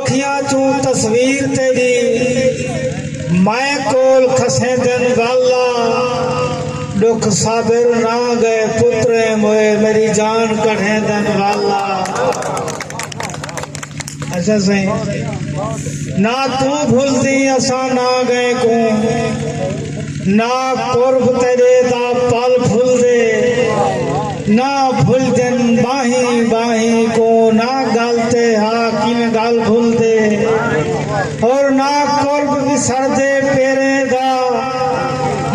अखियां चू तस्वीर तेरी मैं कोल खसे दिन वाला दुख साबिर ना गए पुत्रे मोए मेरी जान कढ़े दिन वाला। अच्छा सही ना तू भूल दी असा ना गए को ना कुर्ब तेरे दा पल भूल दे ना भूल दिन बाही बाही को ना गालते हा कि में गाल भूल दे और ना कुर्ब विसर दे पेरे दा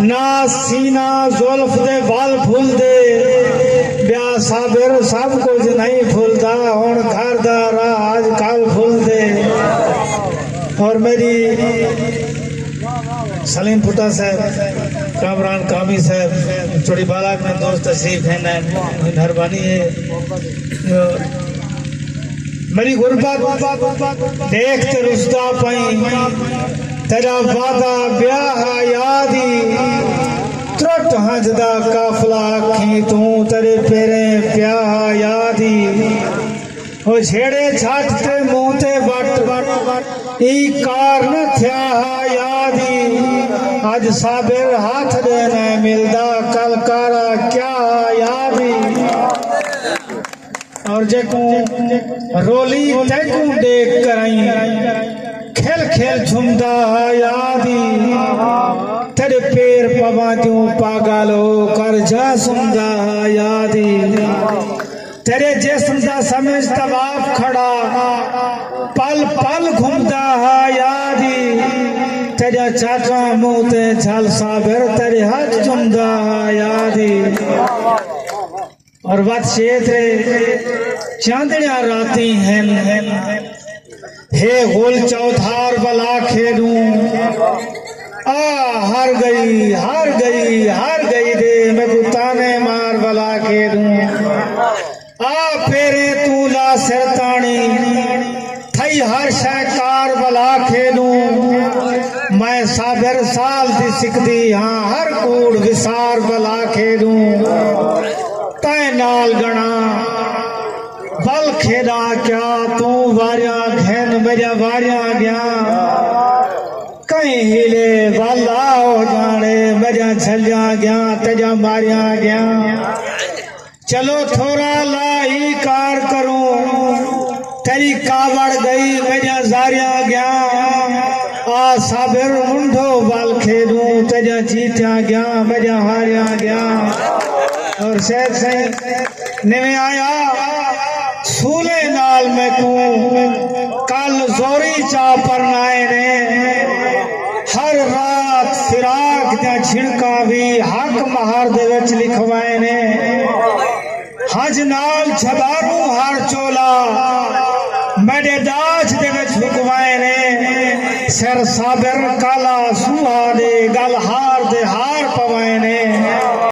ना सीना जुल्फ दे वाल भूल दे ब्याह साबिर सब कुछ नहीं भूलता हुण घर दा राह आज कल भूल दे। और मेरी सलीम फुटा साहब कामरान कामी साहब चोड़ी बालाक में दोस्त तशरीफ है ना मेहरबानी है। मेरी गुरबत देख ते रुसदा पई तेरा वादा ब्याह यादी त्रुट हंजदा काफला अखी तू तेरे पेरे प्याह यादी ओ छेड़े छठ ते मुंह ते वट ई कार न थया यादी आज साबिर हाथ दे न मिलदा कल कारा क्या यादी। और जेको रोली तेकू देख कराई खेल खेल झुमदा यादी तेरे पैर पवा दूं पागलो कर जा सुमदा यादी तेरे जिस्म दा समझ तवाफ खड़ा पल पल घूमदा यादी तेरा चाचा मुंह ते झल साबिर तेरे हाथ चुमदा यादी। और वत क्षेत्र चांदनिया राती हैं हे गोल चौधार बला खेदू आ हार गई हार गई हार गई दे मैं ताने मार बला खेदू आ पेरे तू ला सिरतानी थई हर शहकार बला खेदू मैं साबिर साल दी सिकदी हाँ हर कूड़ विसार बला खेदू तै नाल गणा बल खेदा क्या तू वारिया घेन मेरा वारिया गया कहीं हिले वाला हो जाने मेरा छलिया गया तेजा मारिया गया चलो थोड़ा लाई कार करूं तेरी कावड़ गई मेरा जारिया गया आ साबिर मुंडो बल खेदू तेजा जीत्या गया मेरा हारिया गया। और शहर से निवे आया सूले नाल में को कल जोरी चा परनाए ने हर रात फिराक दा छिड़का भी हक महार दे विच लिखवाए ने हज नाल छबारू हार चोला मेरे दाज दे विच हुकवाए ने सिर साबिर काला सूहा दे गल हार दे हार पवाए ने